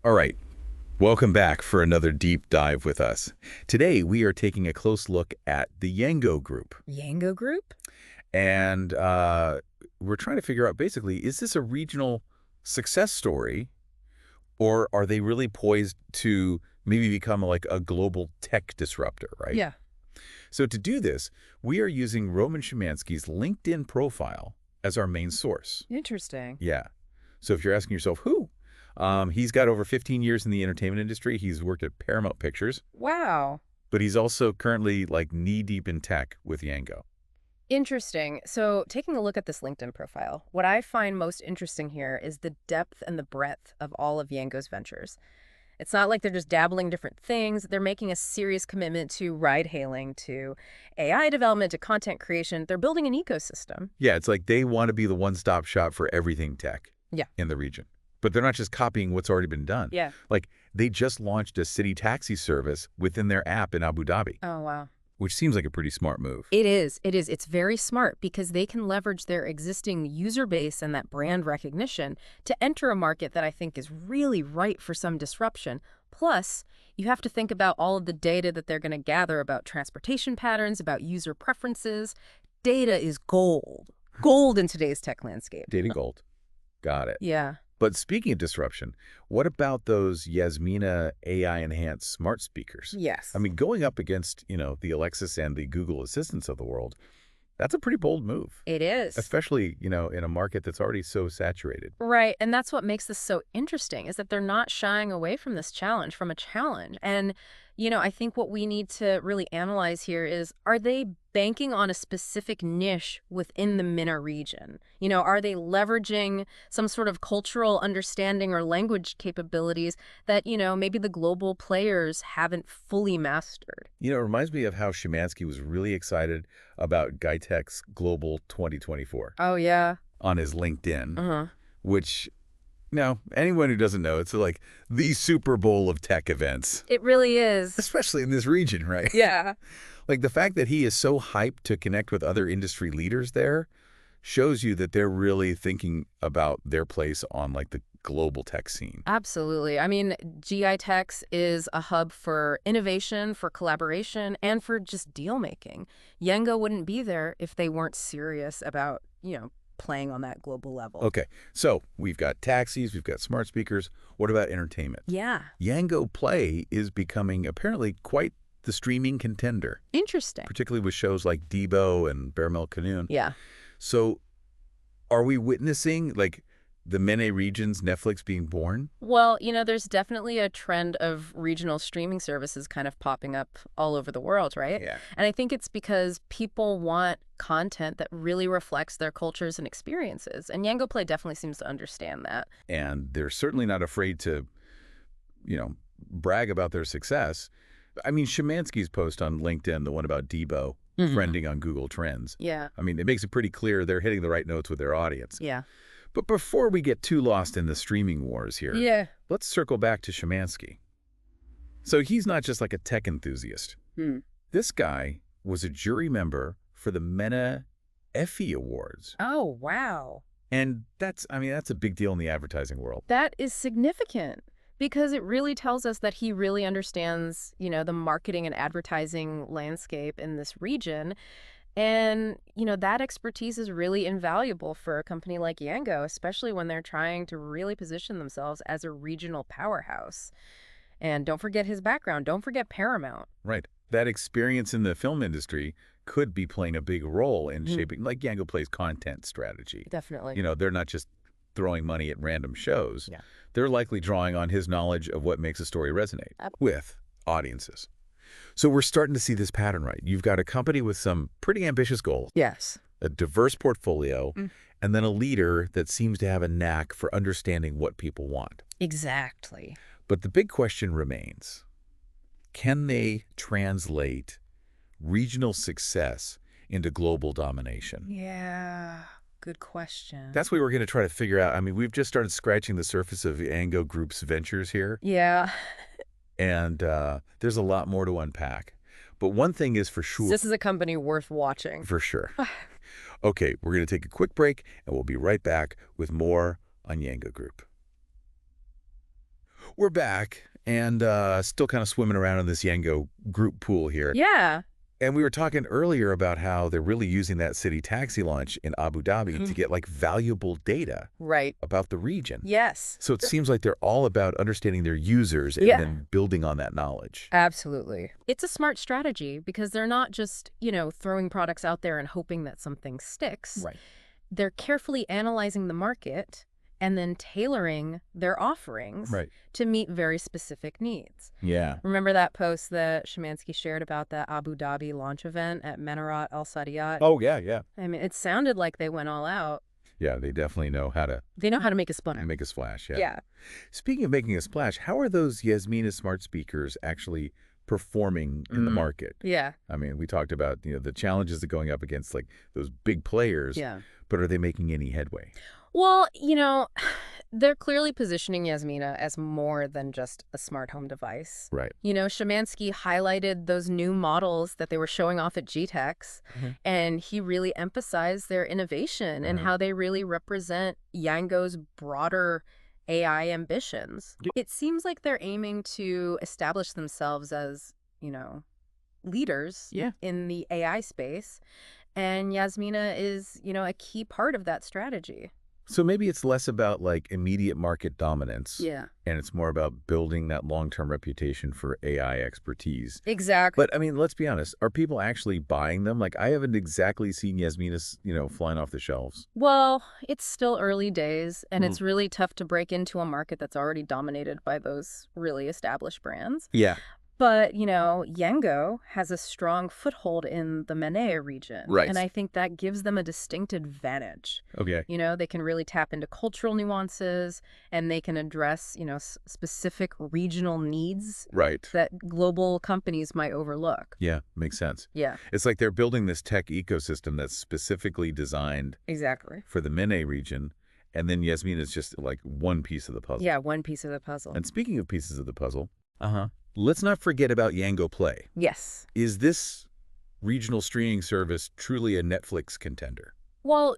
All right, welcome back for another deep dive with us. Today, we are taking a close look at the Yango Group. Yango Group? And we're trying to figure out, basically, is this a regional success story, or are they really poised to maybe become like a global tech disruptor, right? Yeah. So to do this, we are using Roman Shimansky's LinkedIn profile as our main source. Interesting. Yeah. So if you're asking yourself, who? He's got over 15 years in the entertainment industry. He's worked at Paramount Pictures, Wow. but he's also currently like knee-deep in tech with Yango. Interesting. So, taking a look at this LinkedIn profile, what I find most interesting here is the depth and the breadth of all of Yango's ventures. It's not like they're just dabbling different things. They're making a serious commitment to ride hailing, to AI development, to content creation. They're building an ecosystem. Yeah, it's like they want to be the one-stop shop for everything tech Yeah. in the region. But they're not just copying what's already been done. Yeah. Like, they just launched a city taxi service within their app in Abu Dhabi, Oh, wow. which seems like a pretty smart move. It is. It is. It's very smart because they can leverage their existing user base and that brand recognition to enter a market that I think is really ripe for some disruption. Plus, you have to think about all of the data that they're going to gather about transportation patterns, about user preferences. Data is gold. Gold in today's tech landscape. Data gold. Got it. Yeah. But speaking of disruption, what about those Yasmina AI-enhanced smart speakers? Yes. I mean, going up against, the Alexis and the Google Assistants of the world, that's a pretty bold move, It is. especially, in a market that's already so saturated. Right, and that's what makes this so interesting is that they're not shying away from this challenge, from a challenge. And, I think what we need to really analyze here is, are they banking on a specific niche within the MENA region? Are they leveraging some sort of cultural understanding or language capabilities that, maybe the global players haven't fully mastered? It reminds me of how Shimansky was really excited about Guytech's Global 2024 Oh, yeah. on his LinkedIn, Uh-huh. which, anyone who doesn't know, it's like the Super Bowl of tech events, It really is. especially in this region, right? Yeah. Like the fact that he is so hyped to connect with other industry leaders there shows you that they're really thinking about their place on like the global tech scene. Absolutely. I mean, GI Techs is a hub for innovation, for collaboration, and for just deal making. Yango wouldn't be there if they weren't serious about, playing on that global level. Okay, so we've got taxis, we've got smart speakers. What about entertainment? Yeah. Yango Play is becoming apparently quite the streaming contender, Interesting. particularly with shows like Debo and Bear Canoe. Yeah. So are we witnessing like the MENA region's Netflix being born? Well, there's definitely a trend of regional streaming services kind of popping up all over the world, right? Yeah. And I think it's because people want content that really reflects their cultures and experiences. And Yango Play definitely seems to understand that. And they're certainly not afraid to, brag about their success. I mean, Shimansky's post on LinkedIn, the one about Debo friending on Google Trends. Yeah. I mean, it makes it pretty clear they're hitting the right notes with their audience. Yeah. But before we get too lost in the streaming wars here, Yeah. let's circle back to Shimansky. So he's not just like a tech enthusiast. This guy was a jury member for the MENA Effie Awards. Oh, wow. And that's a big deal in the advertising world. That is significant because it really tells us that he really understands, the marketing and advertising landscape in this region. And, that expertise is really invaluable for a company like Yango, especially when they're trying to really position themselves as a regional powerhouse. And don't forget his background. Don't forget Paramount. Right. That experience in the film industry could be playing a big role in shaping, like Yango Play's content strategy. Definitely. They're not just throwing money at random shows. Yeah. They're likely drawing on his knowledge of what makes a story resonate with audiences. So we're starting to see this pattern, right? You've got a company with some pretty ambitious goals, Yes. a diverse portfolio, and then a leader that seems to have a knack for understanding what people want. Exactly. But the big question remains, can they translate regional success into global domination? Yeah. Good question. That's what we're going to try to figure out. I mean, we've just started scratching the surface of the Yango Group's ventures here, Yeah. and there's a lot more to unpack. But one thing is for sure. This is a company worth watching. For sure. Okay, we're going to take a quick break, and we'll be right back with more on Yango Group. We're back and still kind of swimming around in this Yango group pool here. Yeah. And we were talking earlier about how they're really using that city taxi launch in Abu Dhabi to get like valuable data Right. about the region. Yes. So it seems like they're all about understanding their users and then building on that knowledge. Absolutely. It's a smart strategy because they're not just, throwing products out there and hoping that something sticks. Right. They're carefully analyzing the market and then tailoring their offerings to meet very specific needs. Yeah. Remember that post that Shimansky shared about the Abu Dhabi launch event at Menarat Al Saadiyat? Oh, yeah, yeah. I mean, it sounded like they went all out. Yeah, they definitely know how to... They know how to make a splash. Make a splash, yeah. Yeah. Speaking of making a splash, how are those Yasmina smart speakers actually performing in the market? Yeah. I mean, we talked about, the challenges of going up against like those big players. Yeah. But are they making any headway? Well, they're clearly positioning Yasmina as more than just a smart home device. Right. Shimansky highlighted those new models that they were showing off at GTEx, and he really emphasized their innovation and how they really represent Yango's broader AI ambitions. It seems like they're aiming to establish themselves as, leaders in the AI space, and Yasmina is, a key part of that strategy. So maybe it's less about like immediate market dominance. Yeah. And it's more about building that long-term reputation for AI expertise. Exactly. But I mean, let's be honest. Are people actually buying them? Like, I haven't exactly seen Yasmina's, flying off the shelves. Well, it's still early days, and it's really tough to break into a market that's already dominated by those really established brands. Yeah. But, Yango has a strong foothold in the Mene region. Right. And I think that gives them a distinct advantage. Okay. They can really tap into cultural nuances, and they can address, specific regional needs that global companies might overlook. Yeah, makes sense. Yeah. It's like they're building this tech ecosystem that's specifically designed for the Mene region. And then Yasmina is just like one piece of the puzzle. Yeah, one piece of the puzzle. And speaking of pieces of the puzzle, let's not forget about Yango Play. Yes. Is this regional streaming service truly a Netflix contender? Well,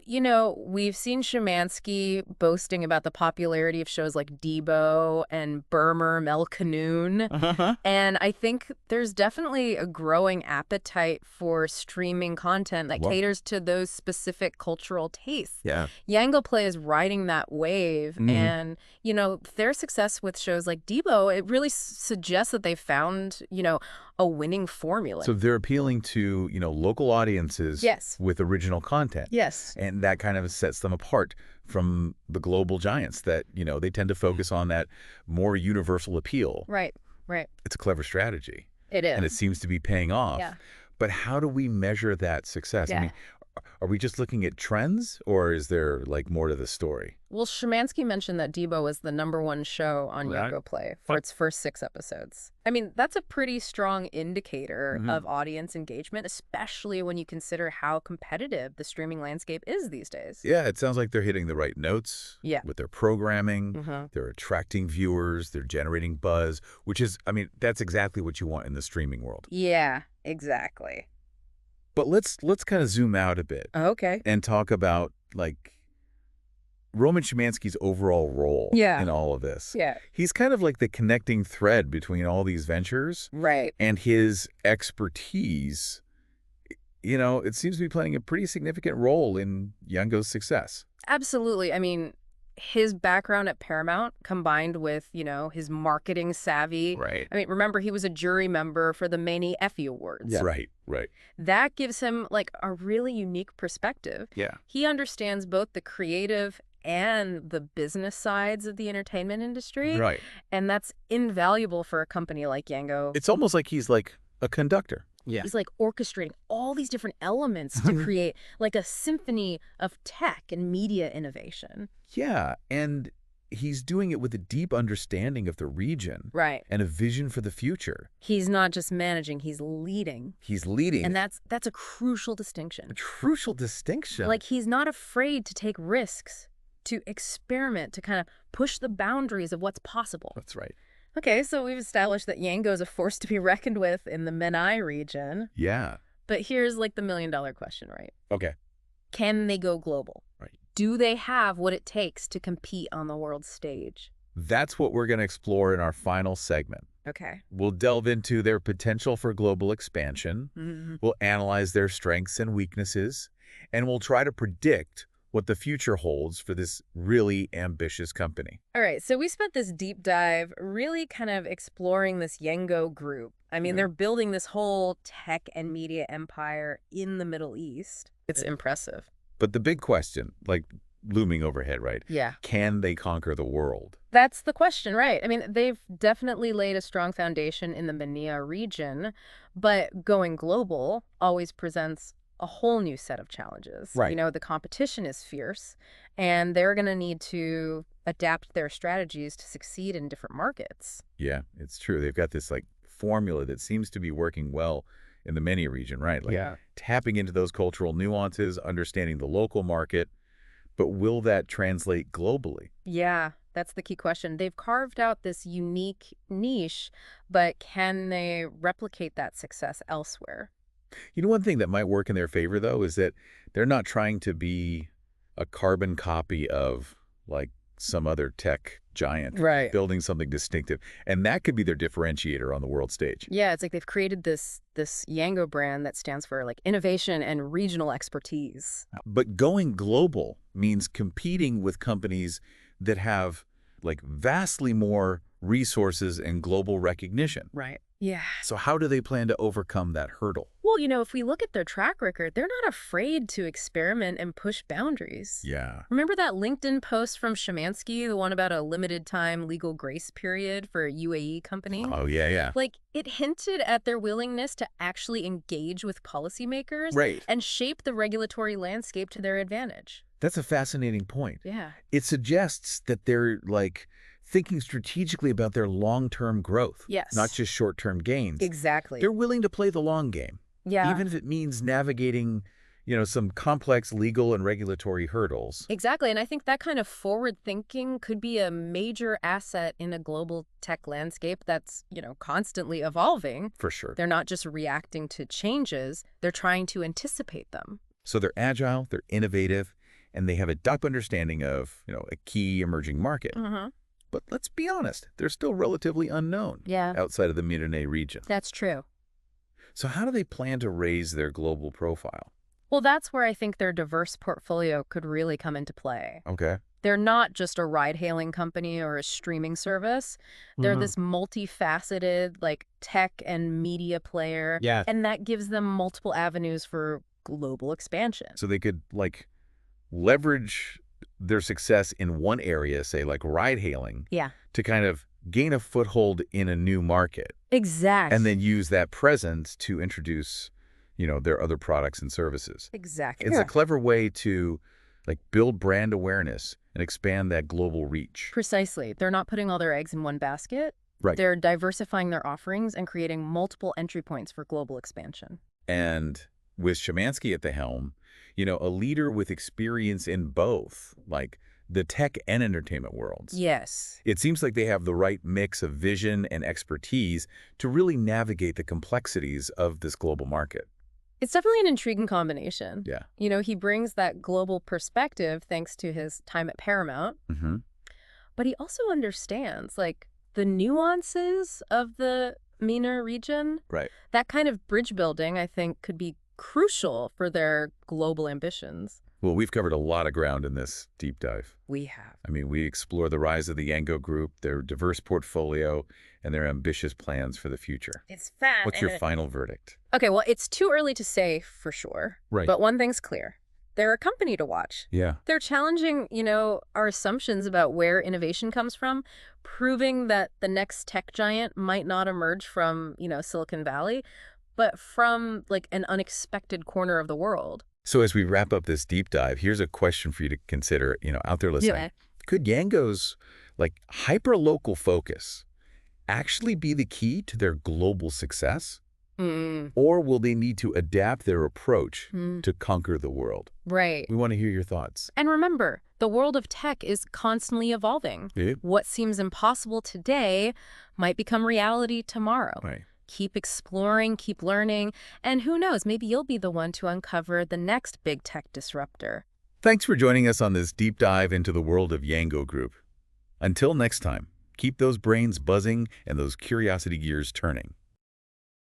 we've seen Shimansky boasting about the popularity of shows like Debo and Burmer Melkanoon. And I think there's definitely a growing appetite for streaming content that caters to those specific cultural tastes. Yeah. Yango Play is riding that wave. And, their success with shows like Debo, it really suggests that they found, a winning formula. So they're appealing to, local audiences with original content. Yes. And that kind of sets them apart from the global giants that, they tend to focus on that more universal appeal. Right, right. It's a clever strategy. It is. And it seems to be paying off. Yeah. But how do we measure that success? Yeah. I mean, are we just looking at trends, or is there like more to the story? Well, Shimansky mentioned that Debo was the #1 show on Yango Play for its first 6 episodes. I mean, that's a pretty strong indicator of audience engagement, especially when you consider how competitive the streaming landscape is these days. Yeah, it sounds like they're hitting the right notes with their programming. They're attracting viewers. They're generating buzz, which is, I mean, that's exactly what you want in the streaming world. Yeah, exactly. But let's kind of zoom out a bit. Okay. And talk about like Roman Shimansky's overall role in all of this. Yeah. He's kind of like the connecting thread between all these ventures. Right. And his expertise, it seems to be playing a pretty significant role in Yango's success. Absolutely. I mean, his background at Paramount combined with, his marketing savvy. Right. I mean, remember, he was a jury member for the Manny Effie Awards. Yeah. Right. That gives him like a really unique perspective. Yeah. He understands both the creative and the business sides of the entertainment industry. Right. And that's invaluable for a company like Yango. It's almost like he's like a conductor. Yeah. He's like orchestrating all these different elements to create like a symphony of tech and media innovation. Yeah. And he's doing it with a deep understanding of the region. Right. And a vision for the future. He's not just managing, he's leading. He's leading. And that's a crucial distinction. A crucial distinction. Like, he's not afraid to take risks, to experiment, to kind of push the boundaries of what's possible. That's right. Okay, so we've established that Yango is a force to be reckoned with in the Menai region. Yeah. But here's like the million-dollar question, right? Okay. Can they go global? Right. Do they have what it takes to compete on the world stage? That's what we're going to explore in our final segment. Okay. We'll delve into their potential for global expansion, we'll analyze their strengths and weaknesses, and we'll try to predict what the future holds for this really ambitious company. All right, so we spent this deep dive really kind of exploring this Yango group. I mean, they're building this whole tech and media empire in the Middle East. It's impressive. But the big question, like looming overhead, right? Yeah. Can they conquer the world? That's the question, right? I mean, they've definitely laid a strong foundation in the MENA region, but going global always presents a whole new set of challenges. Right. The competition is fierce, and they're going to need to adapt their strategies to succeed in different markets. Yeah, it's true. They've got this like formula that seems to be working well in the MENA region, right? Like tapping into those cultural nuances, understanding the local market. But will that translate globally? Yeah, that's the key question. They've carved out this unique niche, but can they replicate that success elsewhere? You know, one thing that might work in their favor, though, is that they're not trying to be a carbon copy of, like, some other tech giant. Right. Building something distinctive. And that could be their differentiator on the world stage. Yeah, it's like they've created this Yango brand that stands for, like, innovation and regional expertise. But going global means competing with companies that have, like, vastly more resources and global recognition. Right. Yeah. So how do they plan to overcome that hurdle? Well, if we look at their track record, they're not afraid to experiment and push boundaries. Yeah. Remember that LinkedIn post from Shimansky, the one about a limited time legal grace period for a UAE company? Oh, yeah. Like, it hinted at their willingness to actually engage with policymakers and shape the regulatory landscape to their advantage. That's a fascinating point. Yeah. It suggests that they're, like, thinking strategically about their long-term growth. Yes. Not just short-term gains. Exactly. They're willing to play the long game. Yeah. Even if it means navigating, some complex legal and regulatory hurdles. Exactly. And I think that kind of forward thinking could be a major asset in a global tech landscape that's, constantly evolving. For sure. They're not just reacting to changes, they're trying to anticipate them. So they're agile, they're innovative, and they have a deep understanding of, a key emerging market. But let's be honest, they're still relatively unknown outside of the MENA region. That's true. So how do they plan to raise their global profile? Well, that's where I think their diverse portfolio could really come into play. Okay. They're not just a ride-hailing company or a streaming service. They're this multifaceted, like, tech and media player. Yeah. And that gives them multiple avenues for global expansion. So they could, like, leverage their success in one area, say like ride hailing, to kind of gain a foothold in a new market. Exactly. And then use that presence to introduce, their other products and services. Exactly. It's a clever way to, like, build brand awareness and expand that global reach. Precisely. They're not putting all their eggs in one basket. Right. They're diversifying their offerings and creating multiple entry points for global expansion. And with Shimansky at the helm, a leader with experience in both, like the tech and entertainment worlds. Yes. It seems like they have the right mix of vision and expertise to really navigate the complexities of this global market. It's definitely an intriguing combination. Yeah. He brings that global perspective thanks to his time at Paramount. But he also understands, like, the nuances of the MENA region. Right. That kind of bridge building, I think, could be crucial for their global ambitions. Well, we've covered a lot of ground in this deep dive. We have. I mean, we explore the rise of the Yango Group, their diverse portfolio, and their ambitious plans for the future. It's fat. What's your final verdict? Okay, well, it's too early to say for sure. Right. But one thing's clear. They're a company to watch. Yeah. They're challenging, our assumptions about where innovation comes from, proving that the next tech giant might not emerge from, Silicon Valley, but from, like, an unexpected corner of the world. So as we wrap up this deep dive, here's a question for you to consider, out there listening. Yeah. Could Yango's, like, hyper-local focus actually be the key to their global success? Or will they need to adapt their approach to conquer the world? Right. We want to hear your thoughts. And remember, the world of tech is constantly evolving. Yeah. What seems impossible today might become reality tomorrow. Right. Keep exploring, keep learning, and who knows, maybe you'll be the one to uncover the next big tech disruptor. Thanks for joining us on this deep dive into the world of Yango Group. Until next time, keep those brains buzzing and those curiosity gears turning.